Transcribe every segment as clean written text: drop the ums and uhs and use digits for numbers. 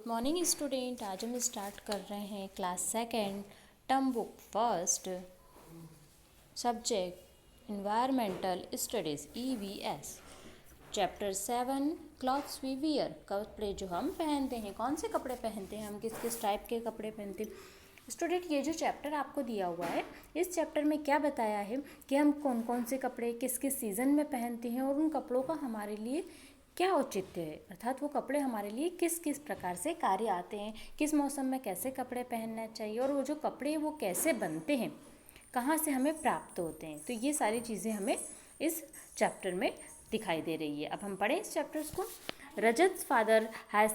Morning student, आज हम start कर रहे हैं class second term book first subject environmental studies EVS chapter 7 clothes we wear. कपड़े जो हम पहनते हैं, कौन से कपड़े पहनते हैं, हम किस किस टाइप के कपड़े पहनते हैं। स्टूडेंट, ये जो चैप्टर आपको दिया हुआ है, इस चैप्टर में क्या बताया है कि हम कौन कौन से कपड़े किस किस सीज़न में पहनते हैं और उन कपड़ों का हमारे लिए क्या औचित्य है, अर्थात वो कपड़े हमारे लिए किस किस प्रकार से कार्य आते हैं, किस मौसम में कैसे कपड़े पहनना चाहिए और वो जो कपड़े हैं वो कैसे बनते हैं, कहाँ से हमें प्राप्त होते हैं। तो ये सारी चीज़ें हमें इस चैप्टर में दिखाई दे रही है। अब हम पढ़ें इस चैप्टर्स को। Rajat father has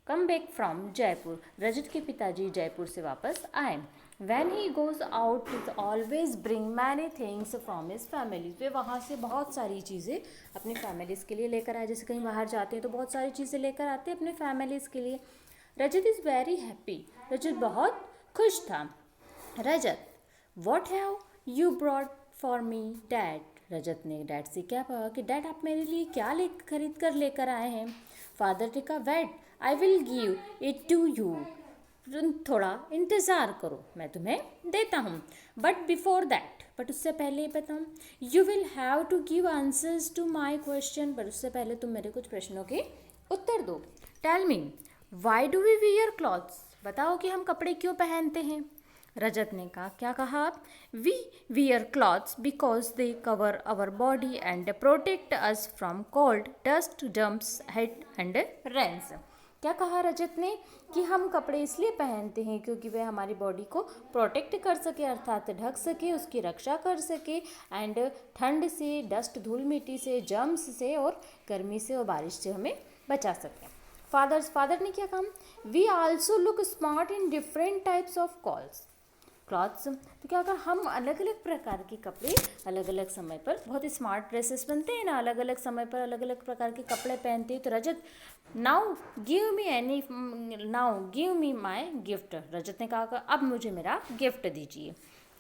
come back from Jaipur. Rajat के पिताजी जयपुर से वापस आए। When he goes out, he always bring many things from his family. वे वहाँ से बहुत सारी चीज़ें अपनी फैमिलीज़ के लिए लेकर आए। जैसे कहीं बाहर जाते हैं तो बहुत सारी चीज़ें लेकर आते हैं अपने फैमिलीज़ के लिए। रजत इज़ वेरी हैप्पी। रजत बहुत खुश था। रजत, what have you brought for me, Dad? रजत ने डैड से क्या कहा कि डैड आप मेरे लिए क्या खरीद कर लेकर आए हैं। फादर ने कहा, wait, I will give it to you. थोड़ा इंतज़ार करो, मैं तुम्हें देता हूँ। बट बिफोर दैट, बट उससे पहले बताऊँ, you will have to give answers to my question. But उससे पहले तुम मेरे कुछ प्रश्नों के उत्तर दो। Tell me, why do we wear clothes? बताओ कि हम कपड़े क्यों पहनते हैं। रजत ने कहा, क्या कहा आप? We wear clothes because they cover our body and protect us from cold, dust, jumps, heat and rains. क्या कहा रजत ने कि हम कपड़े इसलिए पहनते हैं क्योंकि वे हमारी बॉडी को प्रोटेक्ट कर सके, अर्थात ढक सके, उसकी रक्षा कर सके, एंड ठंड से, डस्ट, धूल मिट्टी से, जम्स से और गर्मी से और बारिश से हमें बचा सके। फादर ने क्या कहा? We also look smart in different types of clothes. तो क्या अगर हम अलग अलग प्रकार के कपड़े अलग अलग समय पर, बहुत स्मार्ट ड्रेसेस बनते हैं ना, अलग अलग समय पर अलग अलग प्रकार के कपड़े पहनते हैं। तो Rajat, now give me my gift. Rajat ने कहा अब मुझे मेरा गिफ्ट दीजिए।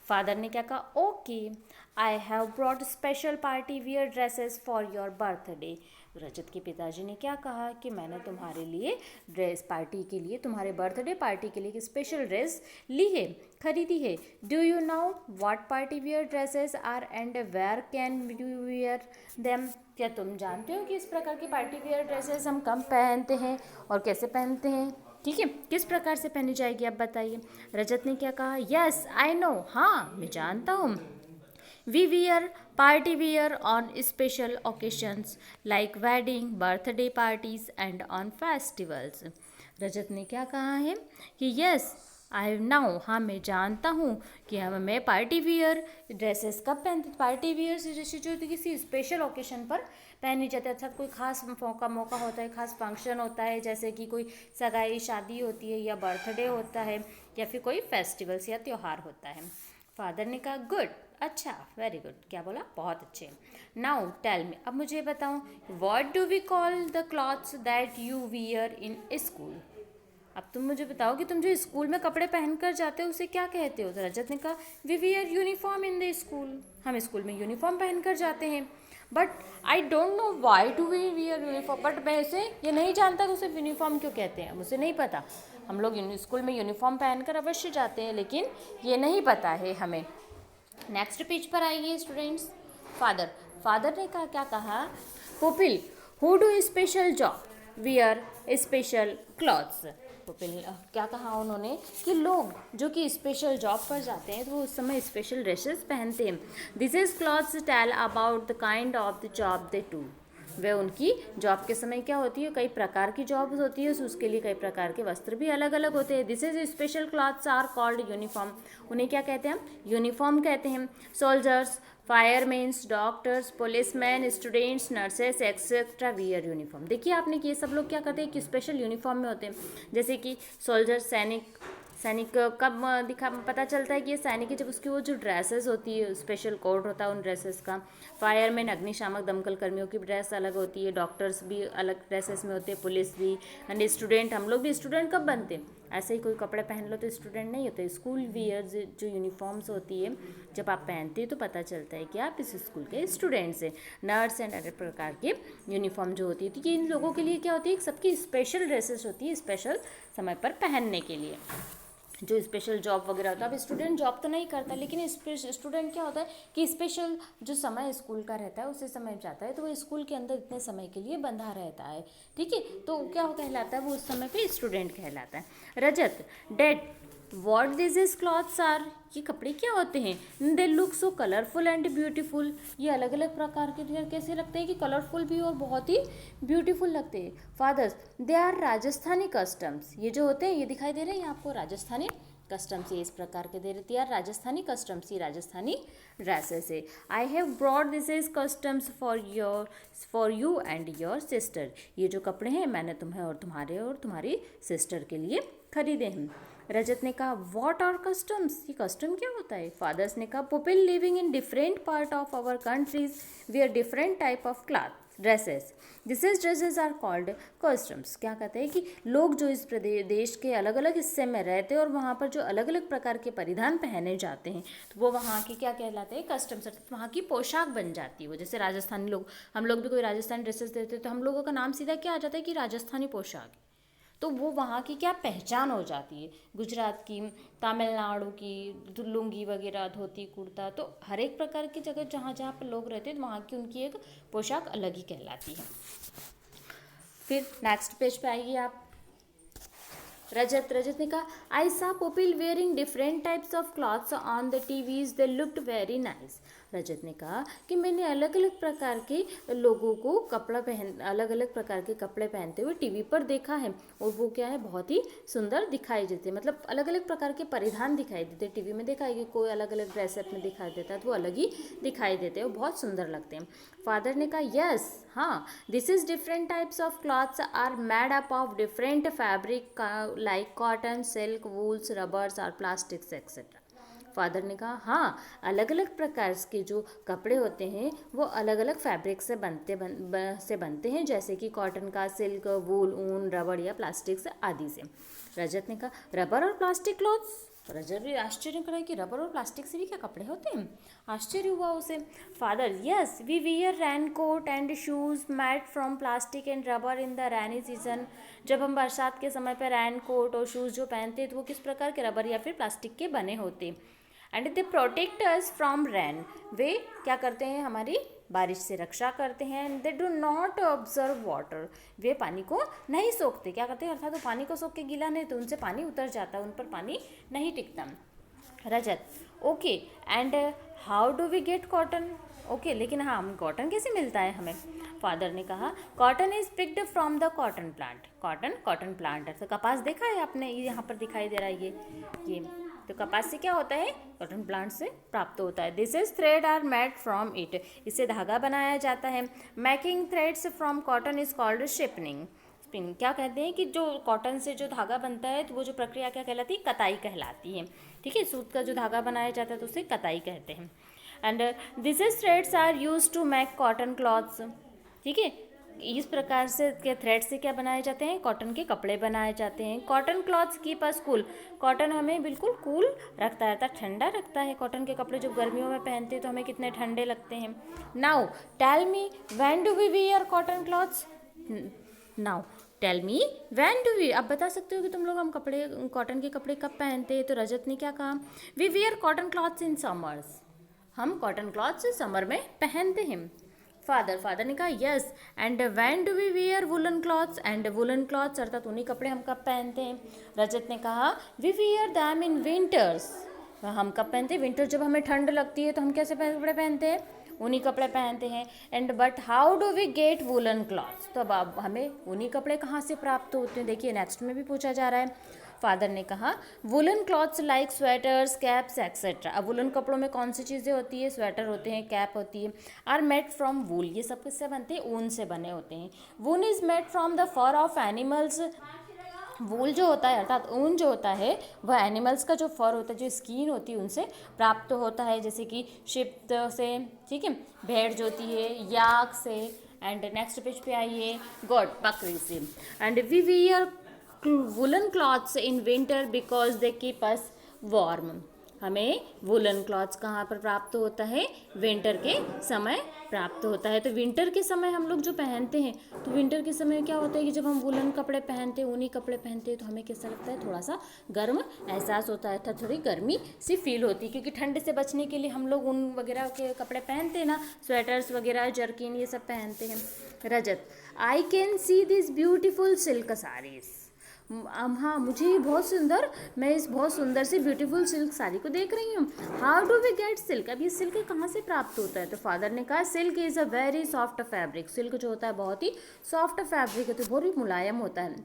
फादर ने क्या कहा? Okay, I have brought special party wear dresses for your birthday. Rajat के पिताजी ने क्या कहा कि मैंने तुम्हारे लिए ड्रेस पार्टी के लिए, तुम्हारे बर्थडे पार्टी के लिए एक स्पेशल ड्रेस ली है, खरीदी है। Do you know what party wear dresses are and where can you wear them? क्या तुम जानते हो कि इस प्रकार की पार्टी वियर ड्रेसेस हम कब पहनते हैं और कैसे पहनते हैं? ठीक है, किस प्रकार से पहनी जाएगी आप बताइए। रजत ने क्या कहा? यस आई नो, हाँ मैं जानता हूँ। We wear party wear on special occasions like wedding, birthday parties and on festivals. Rajat ने क्या कहा है कि यस आई नाउ, हाँ मैं जानता हूँ कि मैं पार्टी वियर ड्रेसेस कब पहनते। पार्टी वियर से जैसे जो किसी स्पेशल ओकेशन पर पहनी जाती है, अर्थात कोई खास मौका होता है, खास फंक्शन होता है, जैसे कि कोई सगाई शादी होती है या बर्थडे होता है या फिर कोई फेस्टिवल्स या त्यौहार होता है। फादर ने कहा, गुड, अच्छा, वेरी गुड। क्या बोला? बहुत अच्छे। नाउ टेल मी, अब मुझे बताओ, what do we call the clothes that you wear in school? अब तुम मुझे बताओ कि तुम जो स्कूल में कपड़े पहन कर जाते हो उसे क्या कहते हो। तो रजत ने कहा, we wear uniform in the school. हम स्कूल में यूनिफॉर्म पहन कर जाते हैं। But I don't know why do we wear uniform. But मैं इसे ये नहीं जानता कि उसे यूनिफॉर्म क्यों कहते हैं, मुझे नहीं पता। हम लोग स्कूल में यूनिफॉर्म पहनकर अवश्य जाते हैं, लेकिन ये नहीं पता है हमें। नेक्स्ट पेज पर आइए स्टूडेंट्स। फादर ने क्या कहा? Pupil who do special job wear special clothes. Pupil क्या कहा उन्होंने कि लोग जो कि स्पेशल जॉब पर जाते हैं तो वो उस समय स्पेशल ड्रेसेस पहनते हैं। This is clothes tell about the kind of the job they do. वे उनकी जॉब के समय क्या होती है, कई प्रकार की जॉब होती है, उसके लिए कई प्रकार के वस्त्र भी अलग अलग होते हैं। This is special clothes are called uniform. उन्हें क्या कहते हैं? हम यूनिफॉर्म कहते हैं। Soldiers, firemans, doctors, policeman, students, nurses etcetera wear uniform. देखिए आपने कि ये सब लोग क्या करते हैं कि स्पेशल यूनिफॉर्म में होते हैं। जैसे कि सोल्जर, सैनिक कब पता चलता है कि ये सैनिक है, जब उसकी वो जो ड्रेसेस होती है, स्पेशल कोड होता है उन ड्रेसेस का। फायरमैन, अग्निशामक दमकल कर्मियों की ड्रेस अलग होती है, डॉक्टर्स भी अलग ड्रेसेस में होते हैं, पुलिस भी, एंड स्टूडेंट, हम लोग भी स्टूडेंट कब बनते हैं? ऐसे ही कोई कपड़े पहन लो तो स्टूडेंट नहीं होते। स्कूल वियर जो यूनिफॉर्म्स होती है जब आप पहनते हो तो पता चलता है कि आप इस स्कूल के स्टूडेंट्स हैं। नर्स एंड अदर प्रकार के यूनिफॉर्म जो होती है तो ये इन लोगों के लिए क्या होती है, सबकी स्पेशल ड्रेसेस होती है स्पेशल समय पर पहनने के लिए। जो स्पेशल जॉब वगैरह होता है, अब स्टूडेंट जॉब तो नहीं करता लेकिन स्टूडेंट क्या होता है कि स्पेशल जो समय स्कूल का रहता है उसी समय जाता है तो वो स्कूल के अंदर इतने समय के लिए बंधा रहता है, ठीक है। तो क्या कहलाता है, वो उस समय पे स्टूडेंट कहलाता है। Rajat, that what this clothes are, ये कपड़े क्या होते हैं। They look so colourful and beautiful, ये अलग अलग प्रकार के कैसे लगते हैं कि कलरफुल भी और बहुत ही ब्यूटीफुल लगते हैं। Fathers, they are Rajasthani customs, ये जो होते हैं ये दिखाई दे रहे हैं आपको राजस्थानी कस्टम्स, ये इस प्रकार के दे रही है राजस्थानी कस्टम्स, ये राजस्थानी ड्रेसेस है। I have brought this is customs for you and your sister, ये जो कपड़े हैं मैंने तुम्हें और तुम्हारी सिस्टर के लिए खरीदे हैं। रजत ने कहा व्हाट आर कस्टम्स, ये कस्टम क्या होता है। फादर्स ने कहा people living in different part of our countries where different type of cloth dresses, this is dresses are called customs. क्या कहते हैं कि लोग जो इस देश के अलग अलग हिस्से में रहते हैं और वहाँ पर जो अलग अलग प्रकार के परिधान पहने जाते हैं तो वो वहाँ के क्या कहलाते हैं, कस्टम्स, वहाँ की पोशाक बन जाती है वो। जैसे राजस्थानी लोग, हम लोग भी कोई राजस्थानी ड्रेसेस देते हैं तो हम लोगों का नाम सीधा क्या आ जाता है कि राजस्थानी पोशाक, तो वो वहाँ की क्या पहचान हो जाती है। गुजरात की, तमिलनाडु की लुंगी वगैरह, धोती कुर्ता, तो हर एक प्रकार की जगह जहाँ जहाँ पर लोग रहते हैं तो वहाँ की उनकी एक पोशाक अलग ही कहलाती है। फिर नेक्स्ट पेज पे आइए आप। रजत ने कहा I saw people wearing different types of clothes on the TVs, they looked very nice. Rajat ने कहा कि मैंने अलग अलग प्रकार के लोगों को अलग अलग प्रकार के कपड़े पहनते हुए टीवी पर देखा है और वो क्या है, बहुत ही सुंदर दिखाई देते, मतलब अलग अलग प्रकार के परिधान दिखाई देते। टीवी में देखा है कि कोई अलग अलग ड्रेसअप में दिखाई देता है तो वो अलग ही दिखाई देते हैं, वो बहुत सुंदर लगते हैं। फादर ने कहा यस, हाँ, this is different types of clothes are made up of different fabric like cotton, silk, wools, rubbers और प्लास्टिक्स एक्सेट्रा। फादर ने कहा हाँ, अलग अलग प्रकार के जो कपड़े होते हैं वो अलग अलग फैब्रिक से बनते हैं, जैसे कि कॉटन का, सिल्क, वूल, ऊन, रबड़ या प्लास्टिक से आदि से। रजत ने कहा रबर और प्लास्टिक क्लॉथ्स, रजत भी आश्चर्य करा कि रबर और प्लास्टिक से भी क्या कपड़े होते हैं, आश्चर्य हुआ उसे। Father yes, we wear rain coat and shoes made from plastic and rubber in the rainy season, जब हम बरसात के समय पर रैन कोट और शूज़ जो पहनते हैं तो वो किस प्रकार के रबर या फिर प्लास्टिक के बने होते। And they protect us from rain, वे क्या करते हैं, हमारी बारिश से रक्षा करते हैं। And they do not observe water, वे पानी को नहीं सोखते, क्या करते हैं, अर्थात वो पानी को सोख के गीला नहीं तो उनसे पानी उतर जाता है, उन पर पानी नहीं टिकता। Rajat okay, and how do we get cotton, okay, लेकिन हाँ, हम कॉटन कैसे मिलता है हमें। फादर ने कहा cotton is picked from the cotton plant, cotton plant है, तो कपास देखा है आपने, ये यहाँ पर दिखाई दे रहा है ये तो कपास से क्या होता है, कॉटन प्लांट से प्राप्त होता है। This is thread are made from it, इससे धागा बनाया जाता है। Making threads from cotton is called spinning, क्या कहते हैं कि जो कॉटन से जो धागा बनता है तो वो जो प्रक्रिया क्या कहलाती है, कताई कहलाती है, ठीक है। सूत का जो धागा बनाया जाता है तो उसे कताई कहते हैं। And this is threads are use to make cotton clothes, ठीक है, इस प्रकार से के थ्रेड से क्या बनाए जाते हैं, कॉटन के कपड़े बनाए जाते हैं। Cotton clothes keep us cool, cotton हमें बिल्कुल कूल रखता है, ठंडा रखता है। कॉटन के कपड़े जब गर्मियों में पहनते हैं तो हमें कितने ठंडे लगते हैं। Now tell me when do we wear cotton clothes, now tell me when do we, आप बता सकते हो कि तुम लोग हम कपड़े, कॉटन के कपड़े कब पहनते हैं। तो रजत ने क्या कहा, we wear cotton clothes in summers, हम कॉटन क्लॉथ्स समर में पहनते हैं। फादर ने कहा yes, and when do we wear woollen clothes, and woollen clothes अर्थात ऊनी कपड़े हम कब पहनते हैं। रजत ने कहा we wear them in winters, हम कब पहनते हैं, विंटर जब हमें ठंड लगती है तो हम कैसे कपड़े पहनते हैं, ऊनी कपड़े पहनते हैं। And but how do we get woollen clothes, तो अब हमें ऊनी कपड़े कहाँ से प्राप्त होते हैं, देखिए नेक्स्ट में भी पूछा जा रहा है। फादर ने कहा woollen clothes like sweaters, caps etcetera, अब वुलन कपड़ों में कौन सी चीज़ें होती है, स्वेटर होते हैं, कैप होती है। आर मेड फ्रॉम वूल, ये सब किससे बनते हैं, ऊन से बने होते हैं। Wool is made from the fur of animals, wool जो होता है अर्थात ऊन जो होता है वह एनिमल्स का जो फर होता है, जो स्किन होती है उनसे प्राप्त होता है, जैसे कि शिप से, ठीक है, भेड़ जो होती है, याक से। एंड नेक्स्ट पेज पे आइए, गॉड, बकरी से। And we wear woollen clothes in winter because they keep us warm. हमें वुलन क्लॉथ्स कहाँ पर प्राप्त होता है? विंटर के समय प्राप्त होता है। तो विंटर के समय हम लोग जो पहनते हैं, तो विंटर के समय क्या होता है कि जब हम वुलन कपड़े पहनते हैं, ऊनी कपड़े पहनते हैं, तो हमें कैसा लगता है? थोड़ा सा गर्म एहसास होता है, थोड़ी गर्मी सी फील होती है, क्योंकि ठंड से बचने के लिए हम लोग ऊन वगैरह के कपड़े पहनते हैं ना, स्वेटर्स वगैरह, जर्किन, ये सब पहनते हैं। Rajat, I can see this beautiful silk saris. हाँ, मुझे ये बहुत सुंदर, मैं इस बहुत सुंदर सी ब्यूटीफुल सिल्क साड़ी को देख रही हूँ। How do we get silk? अब ये सिल्क कहाँ से प्राप्त होता है? तो फादर ने कहा silk is a very soft fabric. Silk जो होता है बहुत ही सॉफ्ट फैब्रिक है, तो बहुत ही मुलायम होता है।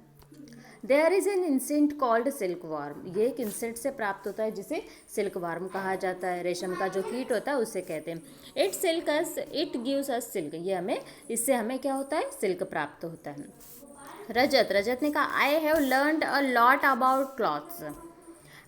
There is an insect called silk worm. ये एक इंसेक्ट से प्राप्त होता है जिसे सिल्क वार्म कहा जाता है। रेशम का जो कीट होता है उससे कहते हैं। It gives us silk. ये हमें, इससे हमें क्या होता है? सिल्क प्राप्त होता है। रजत ने कहा I have learned a lot about clothes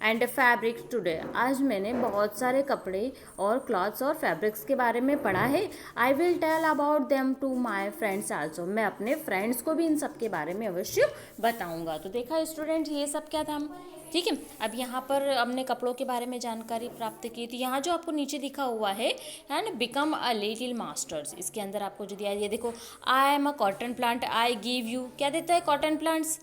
and fabrics today. आज मैंने बहुत सारे कपड़े और क्लॉथ्स और फैब्रिक्स के बारे में पढ़ा है। I will tell about them to my friends also. मैं अपने फ्रेंड्स को भी इन सब के बारे में अवश्य बताऊंगा। तो देखा स्टूडेंट, ये सब क्या था? ठीक है, अब यहाँ पर हमने कपड़ों के बारे में जानकारी प्राप्त की। तो यहाँ जो आपको नीचे दिखा हुआ है ना, बिकम अ लिटिल मास्टर्स, इसके अंदर आपको जो दिया है, ये देखो, I am a cotton plant, I give you, क्या देता है? कॉटन प्लांट्स,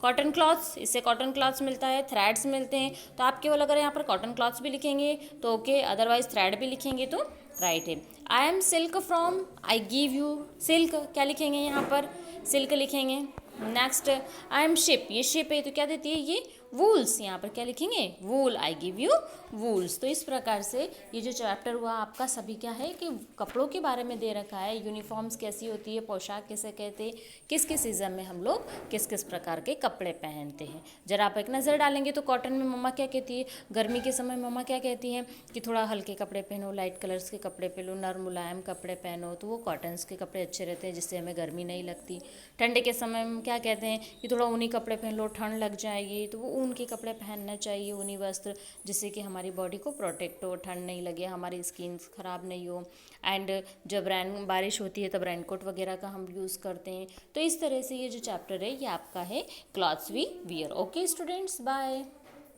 कॉटन क्लॉथ्स, इससे कॉटन क्लॉथ्स मिलता है, थ्रेड्स मिलते हैं। तो आप केवल अगर यहाँ पर कॉटन क्लॉथ्स भी लिखेंगे तो ओके, अदरवाइज थ्रेड भी लिखेंगे तो राइट है। I am silk from, I give you silk, क्या लिखेंगे यहाँ पर? सिल्क लिखेंगे। नेक्स्ट, आई एम शिप, ये शिप है तो क्या देती है ये? वूल्स, यहाँ पर क्या लिखेंगे? वूल, आई गिव यू वूल्स। तो इस प्रकार से ये जो चैप्टर हुआ आपका सभी क्या है कि कपड़ों के बारे में दे रखा है, यूनिफॉर्म्स कैसी होती है, पोशाक कैसे कहते हैं, किस किस सीज़न में हम लोग किस किस प्रकार के कपड़े पहनते हैं। जरा आप एक नज़र डालेंगे तो कॉटन में मम्मा क्या कहती है, गर्मी के समय मम्मा क्या कहती हैं कि थोड़ा हल्के कपड़े पहनो, लाइट कलर्स के कपड़े पहनो, नर्म मुलायम कपड़े पहनो, तो वो कॉटन्स के कपड़े अच्छे रहते हैं जिससे हमें गर्मी नहीं लगती। ठंड के समय में क्या कहते हैं कि थोड़ा ऊनी कपड़े पहन लो, ठंड लग जाएगी, तो वो ऊन के कपड़े पहनना चाहिए, ऊनी वस्त्र, जिससे कि हमारी बॉडी को प्रोटेक्ट हो, ठंड नहीं लगे, हमारी स्किन ख़राब नहीं हो। एंड जब बारिश होती है तब रेनकोट वगैरह का हम यूज़ करते हैं। तो इस तरह से ये जो चैप्टर है ये आपका है clothes we wear. Okay students, bye.